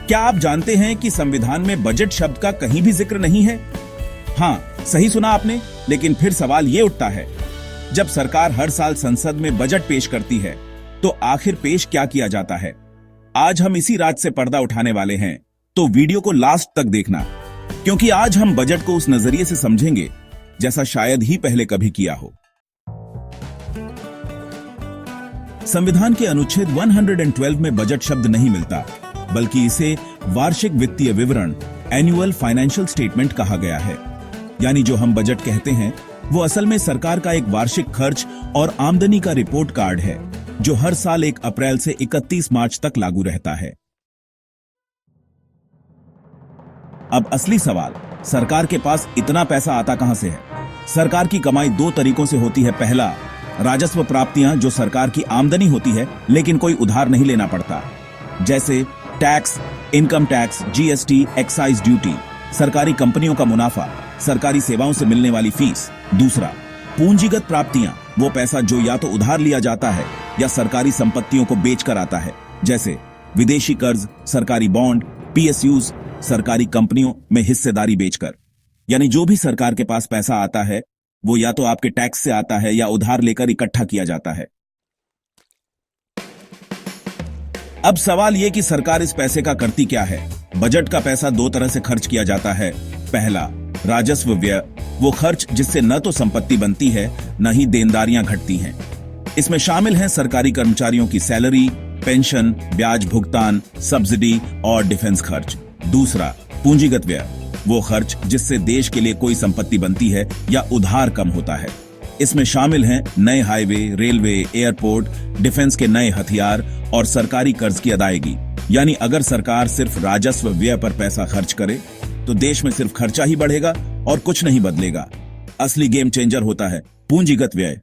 क्या आप जानते हैं कि संविधान में बजट शब्द का कहीं भी जिक्र नहीं है? हाँ, सही सुना आपने। लेकिन फिर सवाल ये उठता है, जब सरकार हर साल संसद में बजट पेश करती है तो आखिर पेश क्या किया जाता है? आज हम इसी राज से पर्दा उठाने वाले हैं, तो वीडियो को लास्ट तक देखना, क्योंकि आज हम बजट को उस नजरिए से समझेंगे जैसा शायद ही पहले कभी किया हो। संविधान के अनुच्छेद 112 में बजट शब्द नहीं मिलता, बल्कि इसे वार्षिक वित्तीय विवरण एनुअल फाइनेंशियल स्टेटमेंट कहा गया है। यानी जो हम बजट कहते हैं वो असल में सरकार का एक वार्षिक खर्च और आमदनी का रिपोर्ट कार्ड है, जो हर साल 1 अप्रैल से 31 मार्च तक लागू रहता है। अब असली सवाल, सरकार के पास इतना पैसा आता कहां से है? सरकार की कमाई 2 तरीकों से होती है। पहला, राजस्व प्राप्तियां, जो सरकार की आमदनी होती है लेकिन कोई उधार नहीं लेना पड़ता, जैसे tax, income tax, GST, excise duty, सरकारी कंपनियों का मुनाफा, सरकारी सेवाओं से मिलने वाली फीस। दूसरा, पूंजीगत प्राप्तियां, वो पैसा जो या तो उधार लिया जाता है या सरकारी संपत्तियों को बेचकर आता है, जैसे विदेशी कर्ज, सरकारी बॉन्ड, पीएसयूज, सरकारी कंपनियों में हिस्सेदारी बेचकर। यानी जो भी सरकार के पास पैसा आता है वो या तो आपके टैक्स से आता है या उधार लेकर इकट्ठा किया जाता है। अब सवाल यह कि सरकार इस पैसे का करती क्या है? बजट का पैसा 2 तरह से खर्च किया जाता है। पहला, राजस्व व्यय, वो खर्च जिससे न तो संपत्ति बनती है न ही देनदारियां घटती हैं। इसमें शामिल हैं सरकारी कर्मचारियों की सैलरी, पेंशन, ब्याज भुगतान, सब्सिडी और डिफेंस खर्च। दूसरा, पूंजीगत व्यय, वो खर्च जिससे देश के लिए कोई संपत्ति बनती है या उधार कम होता है। इसमें शामिल हैं नए हाईवे, रेलवे, एयरपोर्ट, डिफेंस के नए हथियार और सरकारी कर्ज की अदायगी। यानी अगर सरकार सिर्फ राजस्व व्यय पर पैसा खर्च करे तो देश में सिर्फ खर्चा ही बढ़ेगा और कुछ नहीं बदलेगा। असली गेम चेंजर होता है पूंजीगत व्यय।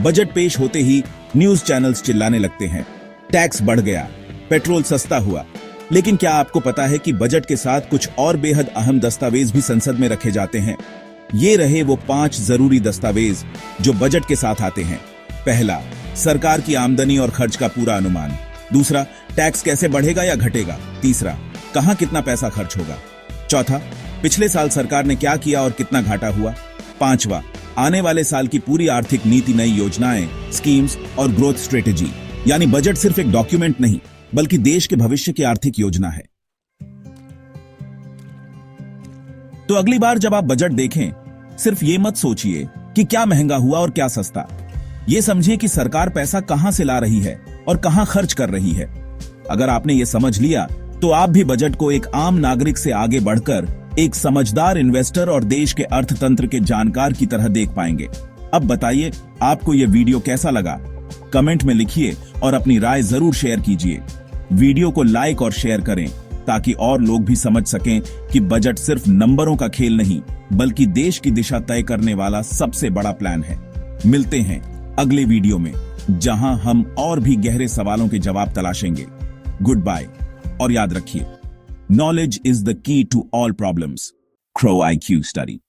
बजट पेश होते ही न्यूज चैनल्स चिल्लाने लगते हैं, टैक्स बढ़ गया, पेट्रोल सस्ता हुआ। लेकिन क्या आपको पता है कि बजट के साथ कुछ और बेहद अहम दस्तावेज भी संसद में रखे जाते हैं? ये रहे वो 5 जरूरी दस्तावेज जो बजट के साथ आते हैं। पहला, सरकार की आमदनी और खर्च का पूरा अनुमान। दूसरा, टैक्स कैसे बढ़ेगा या घटेगा। तीसरा, कहां कितना पैसा खर्च होगा। चौथा, पिछले साल सरकार ने क्या किया और कितना घाटा हुआ। पांचवा, आने वाले साल की पूरी आर्थिक नीति, नई योजनाएं, स्कीम्स और ग्रोथ स्ट्रेटेजी। यानी बजट सिर्फ एक डॉक्यूमेंट नहीं, बल्कि देश के भविष्य की आर्थिक योजना है। तो अगली बार जब आप बजट देखें, सिर्फ ये मत सोचिए कि क्या महंगा हुआ और क्या सस्ता। ये समझिए कि सरकार पैसा कहां से ला रही है और कहां खर्च कर रही है। अगर आपने ये समझ लिया तो आप भी बजट को एक आम नागरिक से आगे बढ़कर एक समझदार इन्वेस्टर और देश के अर्थतंत्र के जानकार की तरह देख पाएंगे। अब बताइए, आपको यह वीडियो कैसा लगा? कमेंट में लिखिए और अपनी राय जरूर शेयर कीजिए। वीडियो को लाइक और शेयर करें ताकि और लोग भी समझ सकें कि बजट सिर्फ नंबरों का खेल नहीं, बल्कि देश की दिशा तय करने वाला सबसे बड़ा प्लान है। मिलते हैं अगले वीडियो में, जहां हम और भी गहरे सवालों के जवाब तलाशेंगे। गुड बाय, और याद रखिए, knowledge is the key to all problems. Grow IQ study.